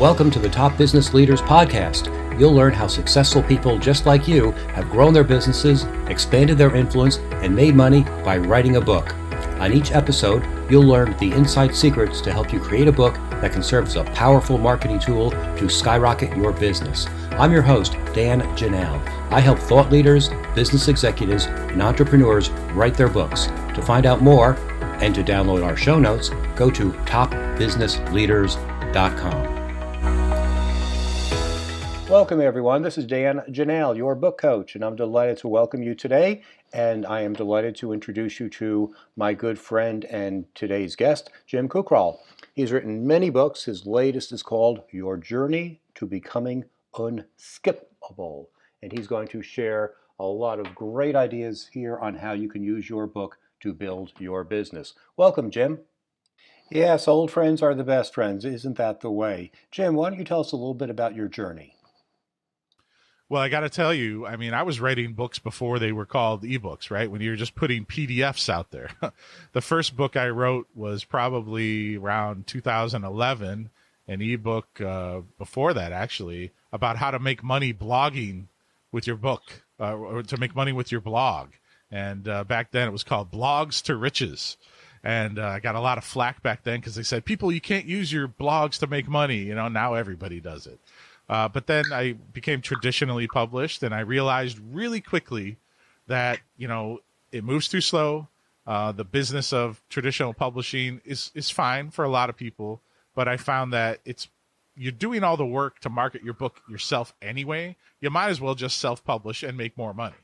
Welcome to the Top Business Leaders Podcast. You'll learn how successful people just like you have grown their businesses, expanded their influence, and made money by writing a book. On each episode, you'll learn the inside secrets to help you create a book that can serve as a powerful marketing tool to skyrocket your business. I'm your host, Dan Janal. I help thought leaders, business executives, and entrepreneurs write their books. To find out more and to download our show notes, go to topbusinessleaders.com. Welcome, everyone. This is Dan Janal, your book coach, and I'm delighted to welcome you today. And I am delighted to introduce you to my good friend and today's guest, Jim Kukral. He's written many books. His latest is called Your Journey to Becoming Unskippable. And he's going to share a lot of great ideas here on how you can use your book to build your business. Welcome, Jim. Yes, old friends are the best friends. Isn't that the way? Jim, why don't you tell us a little bit about your journey? Well, I got to tell you, I was writing books before they were called ebooks, right? When you were just putting PDFs out there. The first book I wrote was probably around 2011, an ebook before that, actually, about how to make money blogging with your book, or to make money with your blog. And back then it was called Blogs to Riches. And I got a lot of flack back then because they said, people, you can't use your blogs to make money. You know, now everybody does it. But then I became traditionally published, and I realized really quickly that, it moves too slow. The business of traditional publishing is fine for a lot of people, but I found that you're doing all the work to market your book yourself anyway. You might as well just self-publish and make more money.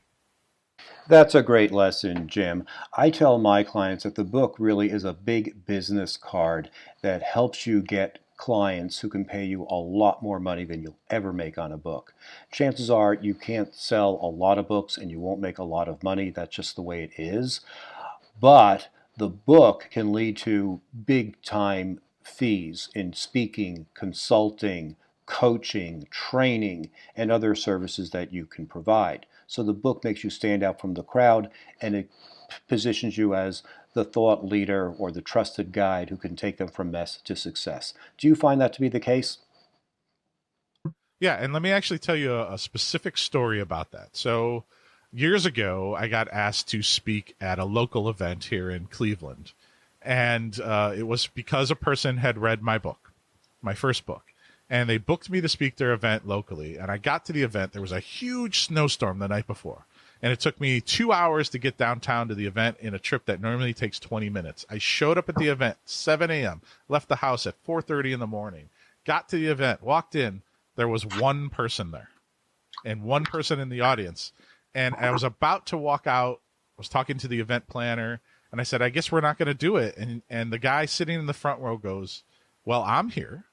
That's a great lesson, Jim. I tell my clients that the book really is a big business card that helps you get clients who can pay you a lot more money than you'll ever make on a book. Chances are you can't sell a lot of books and you won't make a lot of money. That's just the way it is. But the book can lead to big time fees in speaking, consulting, coaching, training, and other services that you can provide. So the book makes you stand out from the crowd, and it positions you as the thought leader or the trusted guide who can take them from mess to success. Do you find that to be the case? Yeah, and let me actually tell you a specific story about that. So years ago, I got asked to speak at a local event here in Cleveland. And it was because a person had read my book, my first book. And they booked me to speak their event locally. And I got to the event. There was a huge snowstorm the night before. And it took me 2 hours to get downtown to the event in a trip that normally takes 20 minutes. I showed up at the event 7 a.m., left the house at 4:30 in the morning, got to the event, walked in. There was one person there and one person in the audience. And I was about to walk out, was talking to the event planner, and I said, I guess we're not going to do it. And the guy sitting in the front row goes, well, I'm here.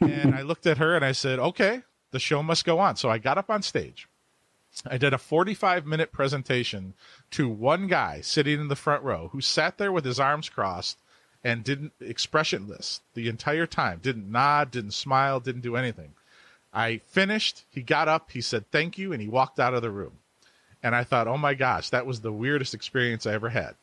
And I looked at her and I said, okay, the show must go on. So I got up on stage. I did a 45-minute presentation to one guy sitting in the front row who sat there with his arms crossed and didn't expressionless the entire time, didn't nod, didn't smile, didn't do anything. I finished. He got up, he said, thank you. And he walked out of the room. And I thought, oh my gosh, that was the weirdest experience I ever had.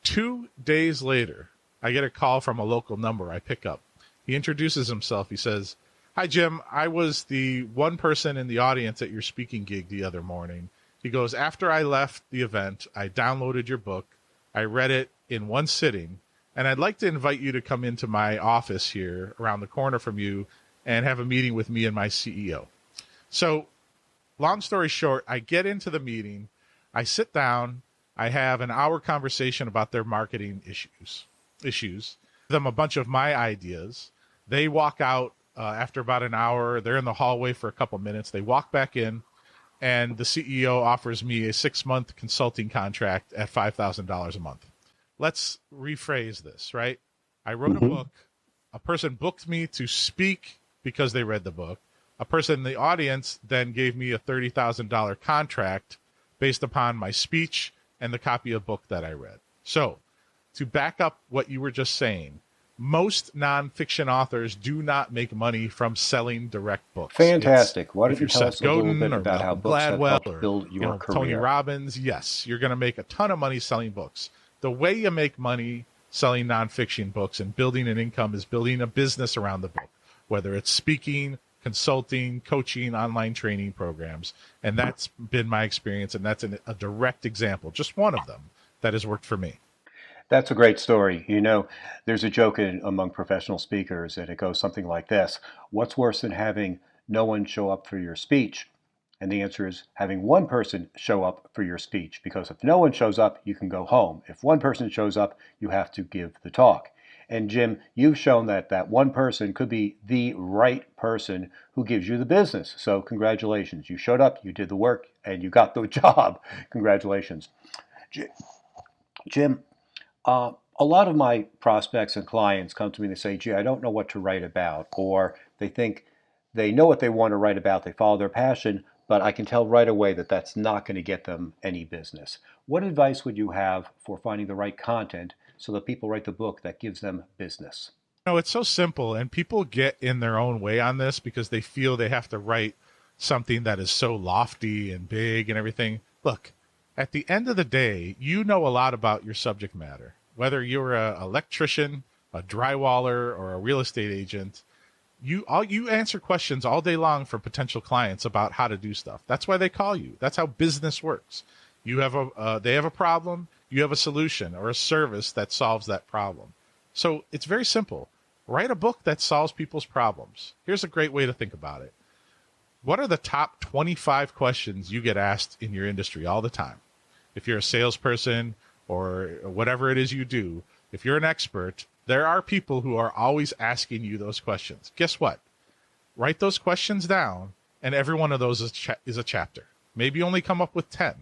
2 days later, I get a call from a local number I pick up. He introduces himself. He says, hi, Jim. I was the one person in the audience at your speaking gig the other morning. He goes, after I left the event, I downloaded your book. I read it in one sitting, and I'd like to invite you to come into my office here around the corner from you and have a meeting with me and my CEO. So long story short, I get into the meeting. I sit down. I have an hour conversation about their marketing issues. Them a bunch of my ideas. They walk out after about an hour. They're in the hallway for a couple minutes. They walk back in, and the CEO offers me a 6-month consulting contract at $5,000 a month. Let's rephrase this, right? I wrote a book. A person booked me to speak because they read the book. A person in the audience then gave me a $30,000 contract based upon my speech and the copy of book that I read. So to back up what you were just saying, most nonfiction authors do not make money from selling direct books. Fantastic. Why don't you tell us a little bit or about how books have helped or, build your career? Tony Robbins, yes, you're going to make a ton of money selling books. The way you make money selling nonfiction books and building an income is building a business around the book. whether it's speaking, consulting, coaching, online training programs. And that's been my experience. And that's a direct example, just one of them, that has worked for me. That's a great story. You know, there's a joke among professional speakers, and it goes something like this. What's worse than having no one show up for your speech? And the answer is having one person show up for your speech, because if no one shows up, you can go home. If one person shows up, you have to give the talk. And Jim, you've shown that that one person could be the right person who gives you the business. So congratulations. You showed up, you did the work, and you got the job. Congratulations. J- Jim, a lot of my prospects and clients come to me and they say, gee, I don't know what to write about. Or they think they know what they want to write about, they follow their passion, but I can tell right away that that's not going to get them any business. What advice would you have for finding the right content so that people write the book that gives them business? No, it's so simple, and people get in their own way on this because they feel they have to write something that is so lofty and big and everything. Look, at the end of the day, you know a lot about your subject matter. Whether you're an electrician, a drywaller, or a real estate agent, you answer questions all day long from potential clients about how to do stuff. That's why they call you. That's how business works. You have they have a problem, you have a solution or a service that solves that problem. So it's very simple. Write a book that solves people's problems. Here's a great way to think about it. What are the top 25 questions you get asked in your industry all the time? If you're a salesperson or whatever it is you do, if you're an expert, there are people who are always asking you those questions. Guess what? Write those questions down, and every one of those is a chapter. Maybe only come up with 10.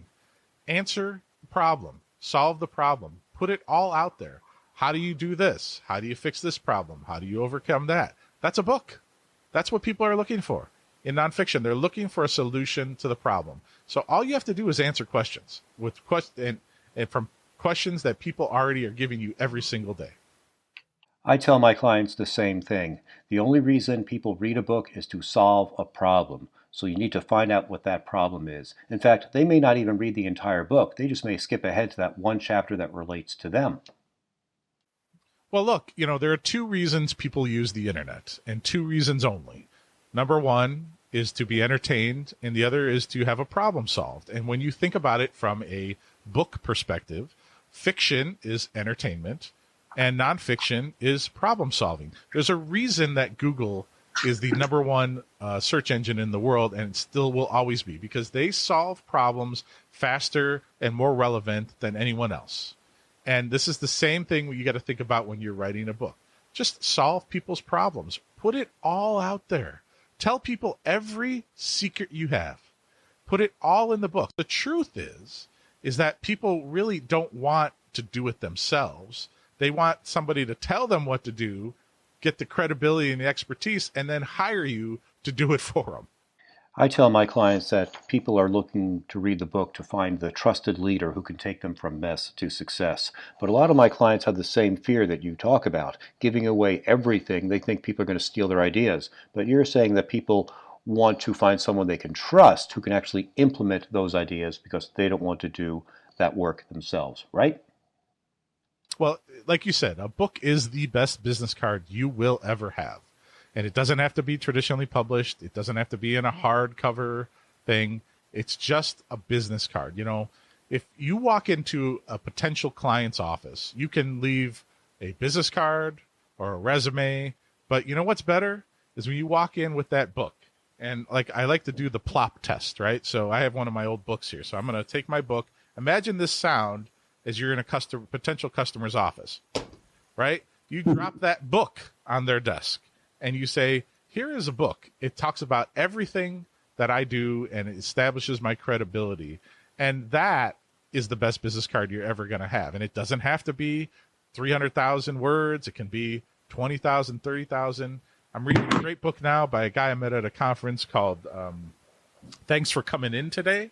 Answer the problem. Solve the problem. Put it all out there. How do you do this? How do you fix this problem? How do you overcome that? That's a book. That's what people are looking for. In nonfiction, they're looking for a solution to the problem. So all you have to do is answer questions and from questions that people already are giving you every single day. I tell my clients the same thing. The only reason people read a book is to solve a problem. So you need to find out what that problem is. In fact, they may not even read the entire book. They just may skip ahead to that one chapter that relates to them. Well, look, there are two reasons people use the internet, and two reasons only. Number one is to be entertained, and the other is to have a problem solved. And when you think about it from a book perspective, fiction is entertainment, and nonfiction is problem solving. There's a reason that Google is the number one search engine in the world, and it still will always be, because they solve problems faster and more relevant than anyone else. And this is the same thing you got to think about when you're writing a book. Just solve people's problems. Put it all out there. Tell people every secret you have. Put it all in the book. The truth is that people really don't want to do it themselves. They want somebody to tell them what to do, get the credibility and the expertise, and then hire you to do it for them. I tell my clients that people are looking to read the book to find the trusted leader who can take them from mess to success. But a lot of my clients have the same fear that you talk about, giving away everything. They think people are going to steal their ideas. But you're saying that people want to find someone they can trust who can actually implement those ideas because they don't want to do that work themselves, right? Well, like you said, a book is the best business card you will ever have. And it doesn't have to be traditionally published. It doesn't have to be in a hardcover thing. It's just a business card. If you walk into a potential client's office, you can leave a business card or a resume. But you know what's better is when you walk in with that book. And I like to do the plop test, right? So I have one of my old books here. So I'm going to take my book. Imagine this sound as you're in a potential customer's office, right? You drop that book on their desk. And you say, here is a book. It talks about everything that I do, and it establishes my credibility. And that is the best business card you're ever going to have. And it doesn't have to be 300,000 words. It can be 20,000, 30,000. I'm reading a great book now by a guy I met at a conference called Thanks for Coming In Today.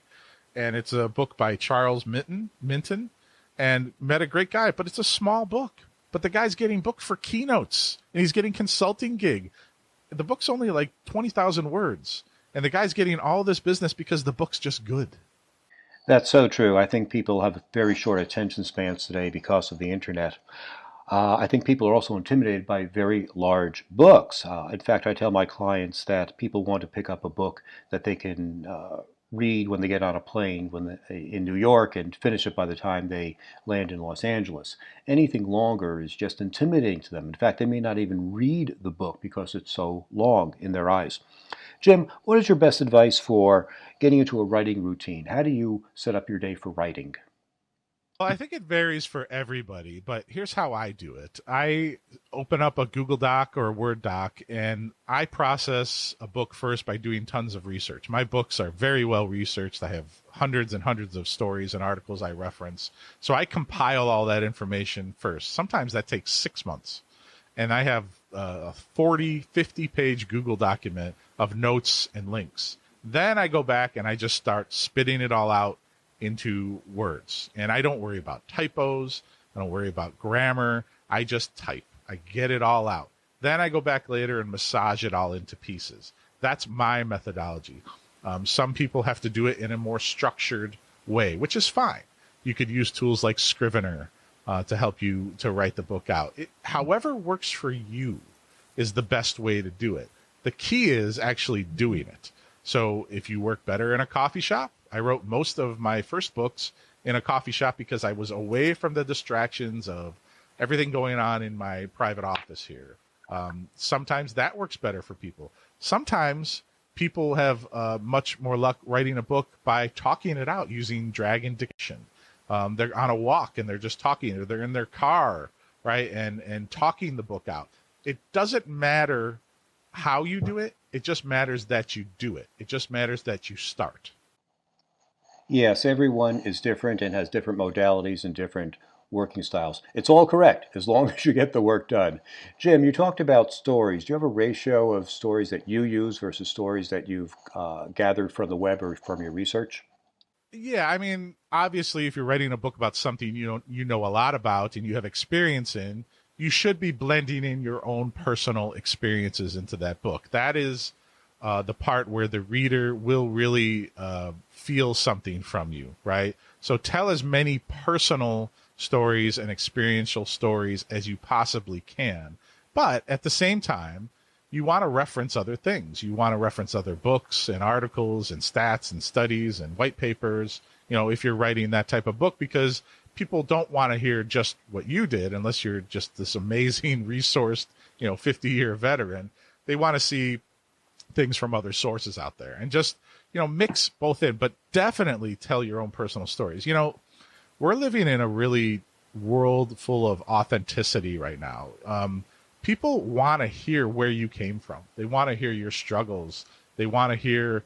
And it's a book by Charles Minton. And met a great guy, but it's a small book. But the guy's getting booked for keynotes, and he's getting consulting gig. The book's only like 20,000 words, and the guy's getting all this business because the book's just good. That's so true. I think people have very short attention spans today because of the internet. I think people are also intimidated by very large books. In fact, I tell my clients that people want to pick up a book that they can read when they get on a plane in New York and finish it by the time they land in Los Angeles. Anything longer is just intimidating to them. In fact, they may not even read the book because it's so long in their eyes. Jim, what is your best advice for getting into a writing routine? How do you set up your day for writing? Well, I think it varies for everybody, but here's how I do it. I open up a Google Doc or a Word doc, and I process a book first by doing tons of research. My books are very well researched. I have hundreds and hundreds of stories and articles I reference. So I compile all that information first. Sometimes that takes 6 months. And I have a 40, 50-page Google document of notes and links. Then I go back and I just start spitting it all out into words. And I don't worry about typos. I don't worry about grammar. I just type. I get it all out. Then I go back later and massage it all into pieces. That's my methodology. Some people have to do it in a more structured way, which is fine. You could use tools like Scrivener to help you to write the book out. However works for you is the best way to do it. The key is actually doing it. So if you work better in a coffee shop, I wrote most of my first books in a coffee shop because I was away from the distractions of everything going on in my private office here. Sometimes that works better for people. Sometimes people have much more luck writing a book by talking it out using Dragon Diction. They're on a walk and they're just talking, or they're in their car, right, and talking the book out. It doesn't matter how you do it. It just matters that you do it. It just matters that you start. Yes, everyone is different and has different modalities and different working styles. It's all correct as long as you get the work done. Jim, you talked about stories. Do you have a ratio of stories that you use versus stories that you've gathered from the web or from your research? Yeah, I mean, obviously, if you're writing a book about something you know a lot about and you have experience in, you should be blending in your own personal experiences into that book. That is the part where the reader will really feel something from you, right? So tell as many personal stories and experiential stories as you possibly can. But at the same time, you want to reference other things. You want to reference other books and articles and stats and studies and white papers, if you're writing that type of book, because people don't want to hear just what you did unless you're just this amazing resourced, 50-year veteran. They want to see things from other sources out there and just, mix both in, but definitely tell your own personal stories. We're living in a really world full of authenticity right now. People want to hear where you came from. They want to hear your struggles. They want to hear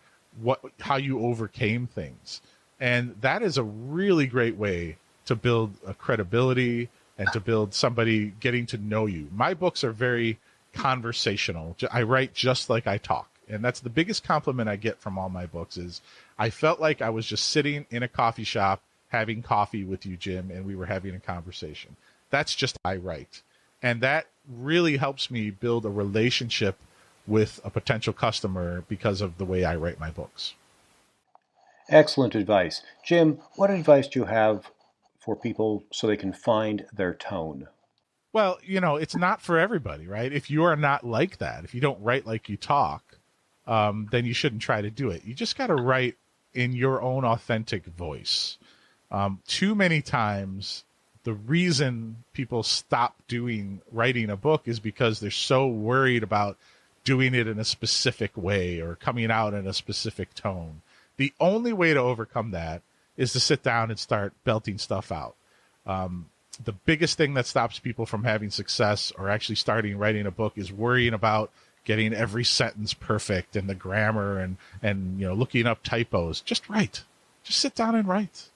how you overcame things. And that is a really great way to build a credibility and to build somebody getting to know you. My books are very conversational. I write just like I talk. And that's the biggest compliment I get from all my books is I felt like I was just sitting in a coffee shop having coffee with you, Jim, and we were having a conversation. That's just how I write. And that really helps me build a relationship with a potential customer because of the way I write my books. Excellent advice. Jim, what advice do you have for people so they can find their tone? Well, it's not for everybody, right? If you are not like that, if you don't write like you talk, then you shouldn't try to do it. You just got to write in your own authentic voice. Too many times, the reason people stop writing a book is because they're so worried about doing it in a specific way or coming out in a specific tone. The only way to overcome that is to sit down and start belting stuff out. The biggest thing that stops people from having success or actually starting writing a book is worrying about getting every sentence perfect and the grammar and looking up typos. Just write. Just sit down and write.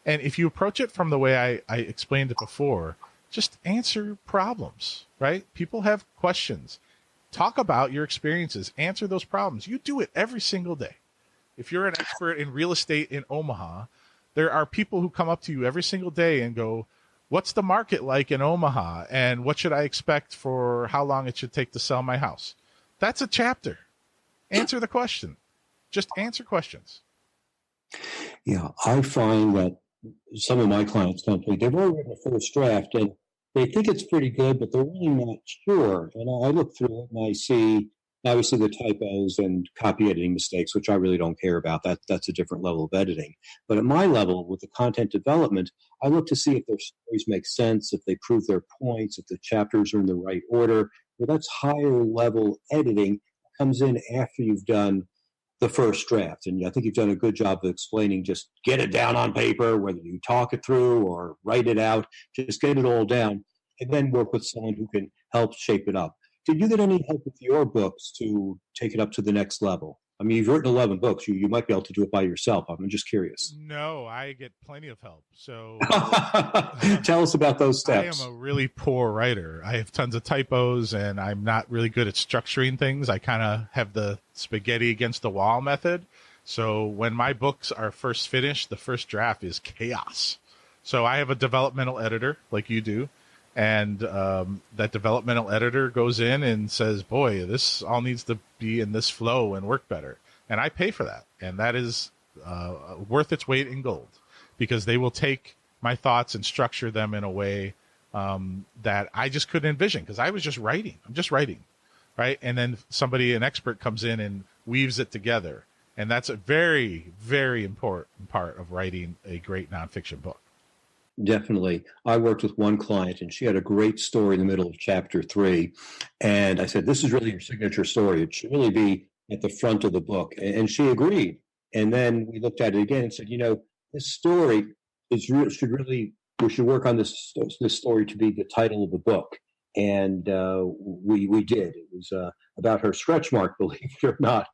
And if you approach it from the way I explained it before, just answer problems, right? People have questions. Talk about your experiences. Answer those problems. You do it every single day. If you're an expert in real estate in Omaha, there are people who come up to you every single day and go, what's the market like in Omaha? And what should I expect for how long it should take to sell my house? That's a chapter. Answer the question. Just answer questions. Yeah, I find that some of my clients come to me, they've already written a first draft, and they think it's pretty good, but they're really not sure. And I look through it and I see obviously the typos and copy editing mistakes, which I really don't care about. That's a different level of editing. But at my level, with the content development, I look to see if their stories make sense, if they prove their points, if the chapters are in the right order. Well, that's higher level editing, comes in after you've done the first draft. And I think you've done a good job of explaining, just get it down on paper, whether you talk it through or write it out, just get it all down and then work with someone who can help shape it up. Did you get any help with your books to take it up to the next level? I mean, you've written 11 books. You might be able to do it by yourself. I'm just curious. No, I get plenty of help. So tell us about those steps. I am a really poor writer. I have tons of typos and I'm not really good at structuring things. I kind of have the spaghetti against the wall method. So when my books are first finished, the first draft is chaos. So I have a developmental editor like you do. And that developmental editor goes in and says, boy, this all needs to be in this flow and work better. And I pay for that. And that is worth its weight in gold, because they will take my thoughts and structure them in a way that I just couldn't envision, because I was just writing. I'm just writing, right? And then an expert comes in and weaves it together. And that's a very, very important part of writing a great nonfiction book. Definitely. I worked with one client and she had a great story in the middle of chapter 3. And I said, this is really your signature story. It should really be at the front of the book. And she agreed. And then we looked at it again and said, this story we should work on this story to be the title of the book. And we did. It was about her stretch mark, believe it or not.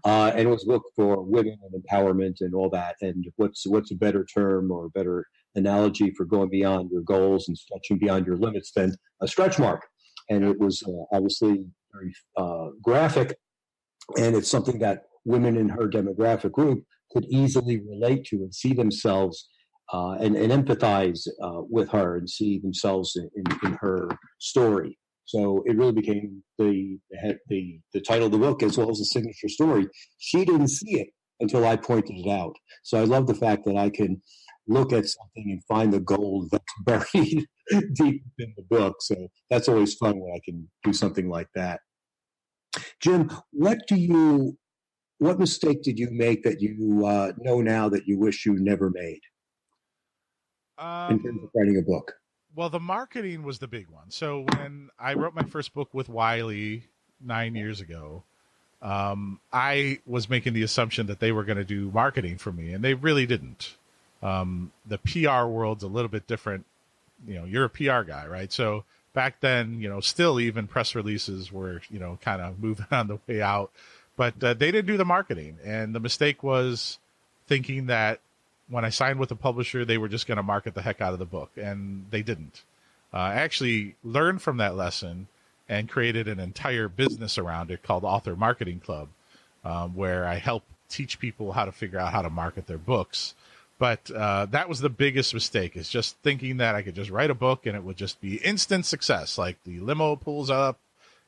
And it was a book for women and empowerment and all that. And what's a better term or a better analogy for going beyond your goals and stretching beyond your limits than a stretch mark? And it was obviously very graphic. And it's something that women in her demographic group could easily relate to and see themselves and empathize with her and see themselves in her story. So it really became the title of the book as well as the signature story. She didn't see it until I pointed it out. So I love the fact that I can look at something and find the gold that's buried deep in the book. So that's always fun when I can do something like that. Jim, what mistake did you make that you know now that you wish you never made in terms of writing a book? Well, the marketing was the big one. So when I wrote my first book with Wiley 9 years ago, I was making the assumption that they were going to do marketing for me, and they really didn't. The PR world's a little bit different. You're a PR guy, right? So back then, still even press releases were, kind of moving on the way out, but they didn't do the marketing. And the mistake was thinking that when I signed with a publisher, they were just going to market the heck out of the book, and they didn't. I actually learned from that lesson and created an entire business around it called Author Marketing Club, where I help teach people how to figure out how to market their books. But that was the biggest mistake, is just thinking that I could just write a book and it would just be instant success. Like the limo pulls up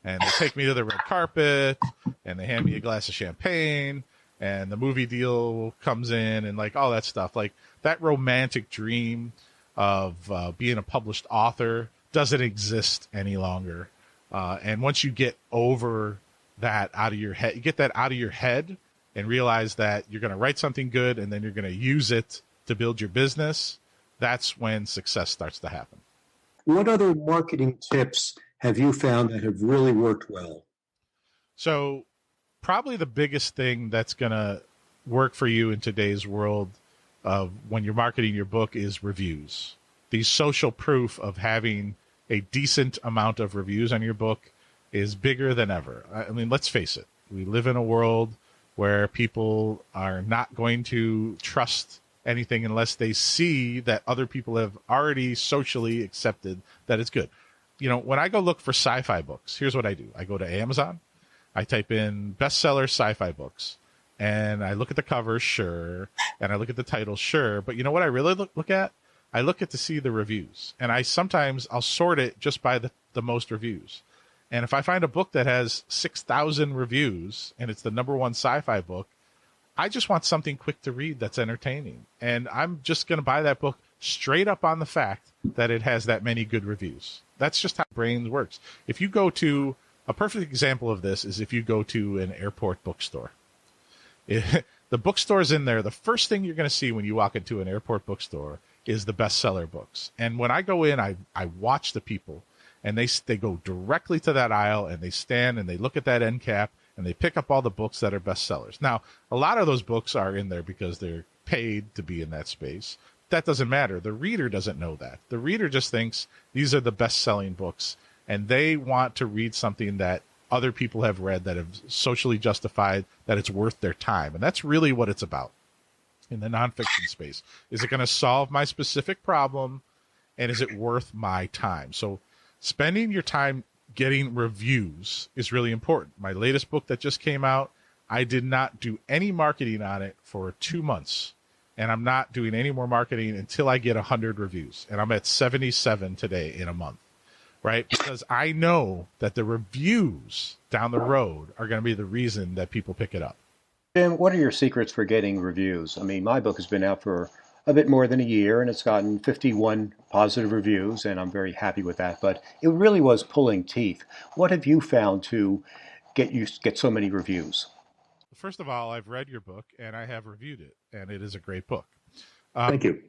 and they take me to the red carpet and they hand me a glass of champagne and the movie deal comes in and like all that stuff. Like that romantic dream of being a published author doesn't exist any longer. And once you get over that out of your head, you get that out of your head and realize that you're going to write something good and then you're going to use it to build your business, that's when success starts to happen. What other marketing tips have you found that have really worked well? So probably the biggest thing that's going to work for you in today's world of when you're marketing your book is reviews. The social proof of having a decent amount of reviews on your book is bigger than ever. I mean, let's face it. We live in a world where people are not going to trust anything unless they see that other people have already socially accepted that it's good. When I go look for sci-fi books, here's what I do. I go to Amazon, I type in bestseller sci-fi books, and I look at the covers, sure, and I look at the titles, sure, but you know what I really look at? I look at to see the reviews, and I'll sort it just by the most reviews. And if I find a book that has 6,000 reviews and it's the number one sci-fi book, I just want something quick to read that's entertaining. And I'm just going to buy that book straight up on the fact that it has that many good reviews. That's just how brain works. If you go to a perfect example of this is if you go to an airport bookstore. The bookstore's in there. The first thing you're going to see when you walk into an airport bookstore is the bestseller books. And when I go in, I watch the people, and they go directly to that aisle, and they stand and they look at that end cap, and they pick up all the books that are bestsellers. Now, a lot of those books are in there because they're paid to be in that space. That doesn't matter. The reader doesn't know that. The reader just thinks these are the best-selling books, and they want to read something that other people have read that have socially justified that it's worth their time. And that's really what it's about in the nonfiction space. Is it going to solve my specific problem, and is it worth my time? So spending your time getting reviews is really important. My latest book that just came out, I did not do any marketing on it for 2 months. And I'm not doing any more marketing until I get 100 reviews. And I'm at 77 today in a month, right? Because I know that the reviews down the road are going to be the reason that people pick it up. Jim, what are your secrets for getting reviews? I mean, my book has been out for a bit more than a year, and it's gotten 51 positive reviews, and I'm very happy with that. But it really was pulling teeth. What have you found to get so many reviews? First of all, I've read your book, and I have reviewed it, and it is a great book. Thank you.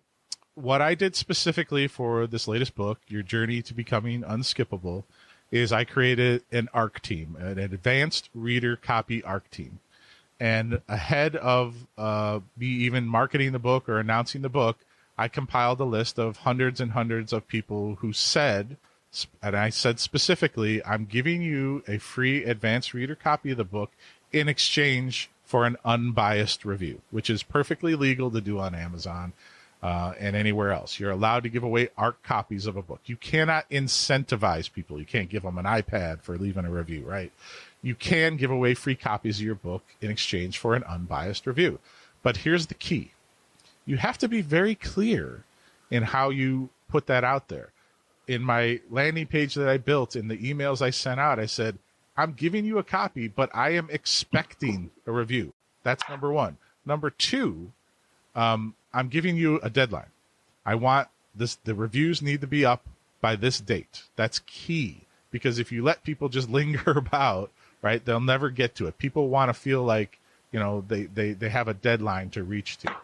What I did specifically for this latest book, Your Journey to Becoming Unskippable, is I created an ARC team, an advanced reader copy ARC team. And ahead of me even marketing the book or announcing the book, I compiled a list of hundreds and hundreds of people who said, and I said specifically, I'm giving you a free advanced reader copy of the book in exchange for an unbiased review, which is perfectly legal to do on Amazon and anywhere else. You're allowed to give away ARC copies of a book. You cannot incentivize people. You can't give them an iPad for leaving a review, right? You can give away free copies of your book in exchange for an unbiased review. But here's the key. You have to be very clear in how you put that out there. In my landing page that I built, in the emails I sent out, I said, I'm giving you a copy, but I am expecting a review. That's number one. Number two, I'm giving you a deadline. I want this, the reviews need to be up by this date. That's key, because if you let people just linger about, right, they'll never get to it. People want to feel like, you know, they have a deadline to reach to.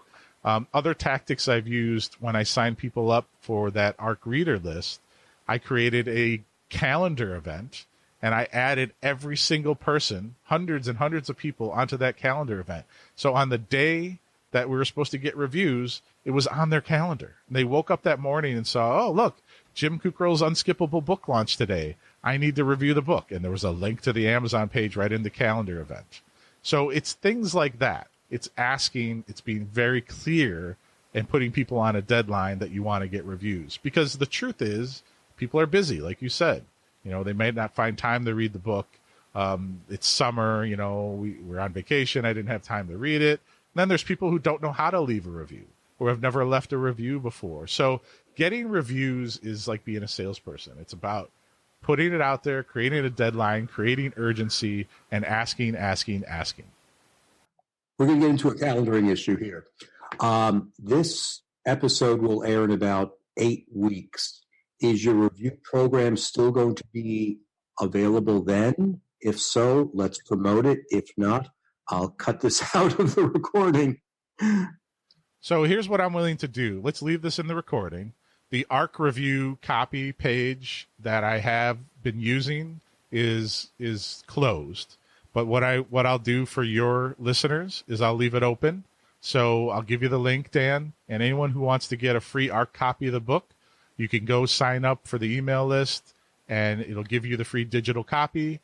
Other tactics I've used when I sign people up for that ARC reader list, I created a calendar event, and I added every single person, hundreds and hundreds of people, onto that calendar event. So on the day that we were supposed to get reviews, it was on their calendar. And they woke up that morning and saw, oh, look, Jim Kukral's Unskippable book launch today. I need to review the book. And there was a link to the Amazon page right in the calendar event. So it's things like that. It's asking, it's being very clear and putting people on a deadline that you want to get reviews. Because the truth is, people are busy, like you said. You know, they may not find time to read the book. It's summer, you know, we're on vacation. I didn't have time to read it. And then there's people who don't know how to leave a review or have never left a review before. So getting reviews is like being a salesperson. It's about putting it out there, creating a deadline, creating urgency, and asking. We're going to get into a calendaring issue here. This episode will air in about 8 weeks. Is your review program still going to be available then? If so, let's promote it. If not, I'll cut this out of the recording. So here's what I'm willing to do. Let's leave this in the recording. The ARC review copy page that I have been using is closed. But what I'll do for your listeners is I'll leave it open. So I'll give you the link, Dan, and anyone who wants to get a free ARC copy of the book, you can go sign up for the email list, and it'll give you the free digital copy.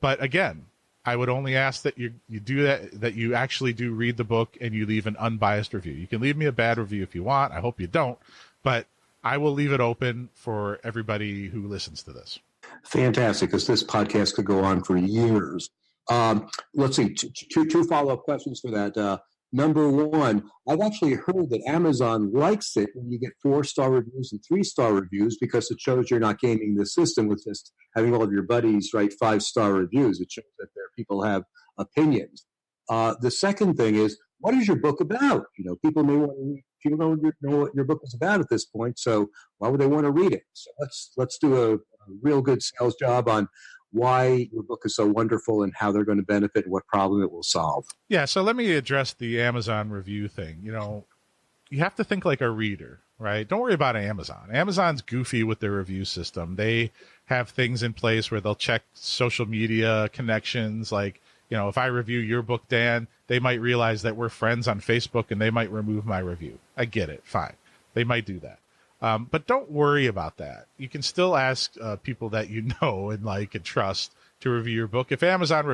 But again, I would only ask that you do that you actually do read the book and you leave an unbiased review. You can leave me a bad review if you want. I hope you don't. But I will leave it open for everybody who listens to this. Fantastic, because this podcast could go on for years. Let's see, two follow-up questions for that. Number one, I've actually heard that Amazon likes it when you get 4-star reviews and 3-star reviews because it shows you're not gaming the system with just having all of your buddies write 5-star reviews. It shows that people have opinions. The second thing is, what is your book about? You know, people may want to read People don't know what your book is about at this point, so why would they want to read it? So let's do a real good sales job on why your book is so wonderful and how they're going to benefit and what problem it will solve. Yeah, so let me address the Amazon review thing. You have to think like a reader, right? Don't worry about Amazon. Amazon's goofy with their review system. They have things in place where they'll check social media connections. Like, if I review your book, Dan, they might realize that we're friends on Facebook and they might remove my review. I get it. Fine. They might do that. But don't worry about that. You can still ask people that you know and like and trust to review your book. If Amazon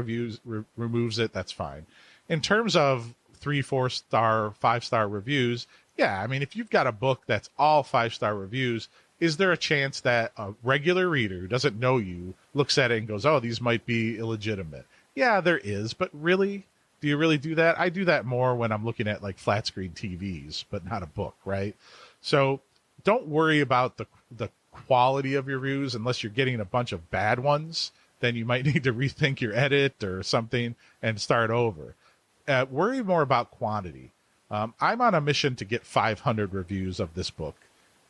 removes it, that's fine. In terms of 3, 4-star, 5-star reviews, yeah, I mean, if you've got a book that's all 5-star reviews, is there a chance that a regular reader who doesn't know you looks at it and goes, oh, these might be illegitimate? Yeah, there is. But really, do you really do that? I do that more when I'm looking at like flat screen TVs, but not a book, right? So don't worry about the quality of your reviews unless you're getting a bunch of bad ones. Then you might need to rethink your edit or something and start over. Worry more about quantity. I'm on a mission to get 500 reviews of this book,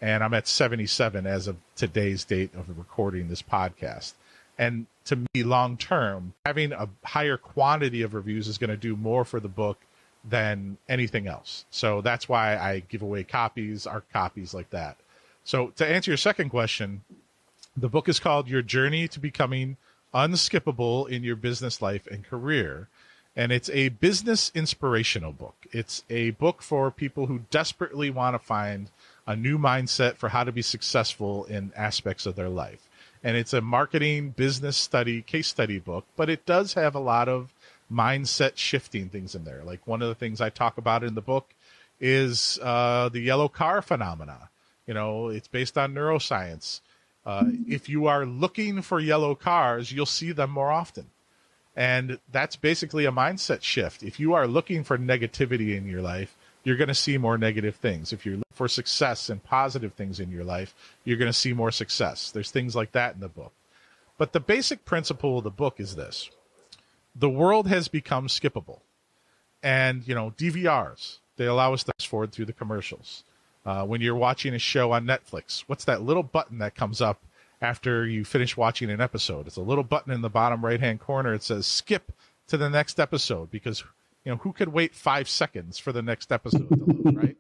and I'm at 77 as of today's date of recording this podcast. And to me, long term, having a higher quantity of reviews is going to do more for the book than anything else. So that's why I give away copies, art copies like that. So to answer your second question, the book is called Your Journey to Becoming Unskippable in Your Business Life and Career. And it's a business inspirational book. It's a book for people who desperately want to find a new mindset for how to be successful in aspects of their life. And it's a marketing, business study, case study book, but it does have a lot of mindset shifting things in there. Like one of the things I talk about in the book is the yellow car phenomena. It's based on neuroscience. If you are looking for yellow cars, you'll see them more often. And that's basically a mindset shift. If you are looking for negativity in your life, you're going to see more negative things. If you're looking for success and positive things in your life, you're going to see more success. There's things like that in the book. But the basic principle of the book is this. The world has become skippable. And, DVRs, they allow us to fast forward through the commercials. When you're watching a show on Netflix, what's that little button that comes up after you finish watching an episode? It's a little button in the bottom right-hand corner. It says skip to the next episode because, who could wait 5 seconds for the next episode to load, right?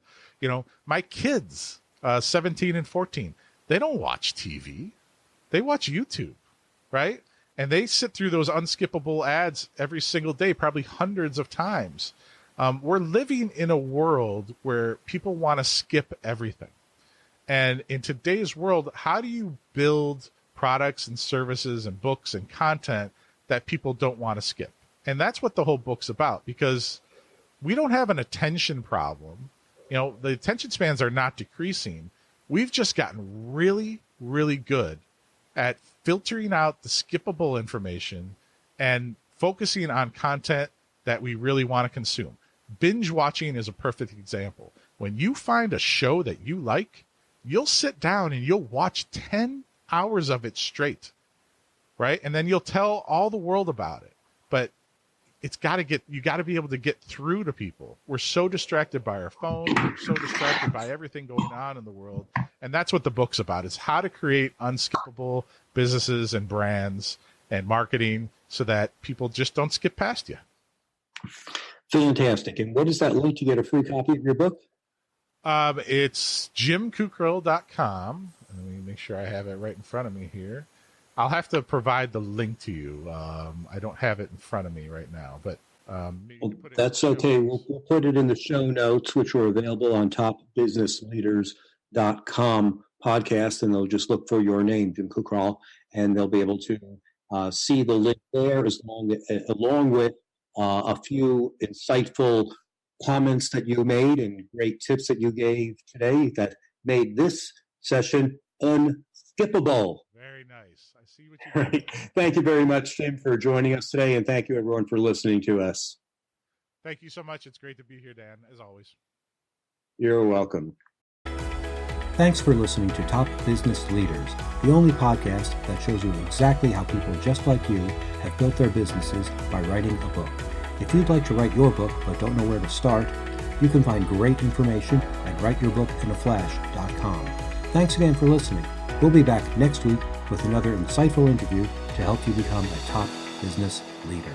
My kids, 17 and 14, they don't watch TV. They watch YouTube, right? And they sit through those unskippable ads every single day, probably hundreds of times. We're living in a world where people want to skip everything. And in today's world, how do you build products and services and books and content that people don't want to skip? And that's what the whole book's about, because we don't have an attention problem. The attention spans are not decreasing. We've just gotten really, really good at filtering out the skippable information and focusing on content that we really want to consume. Binge watching is a perfect example. When you find a show that you like, you'll sit down and you'll watch 10 hours of it straight, right? And then you'll tell all the world about it. But you got to be able to get through to people. We're so distracted by our phones. We're so distracted by everything going on in the world. And that's what the book's about, is how to create unskippable businesses and brands and marketing so that people just don't skip past you. Fantastic. And what is that link to get a free copy of your book? It's jimkukral.com. Let me make sure I have it right in front of me here. I'll have to provide the link to you. I don't have it in front of me right now, but that's okay. We'll put it in the show notes, which are available on topbusinessleaders.com podcast, and they'll just look for your name, Jim Kukral, and they'll be able to see the link there along with a few insightful comments that you made and great tips that you gave today that made this session unskippable. Very nice. I see what you did. Thank you very much, Jim, for joining us today, and thank you, everyone, for listening to us. Thank you so much. It's great to be here, Dan, as always. You're welcome. Thanks for listening to Top Business Leaders, the only podcast that shows you exactly how people just like you have built their businesses by writing a book. If you'd like to write your book but don't know where to start, You can find great information at writeyourbookinaflash.com. Thanks again for listening. We'll be back next week with another insightful interview to help you become a top business leader.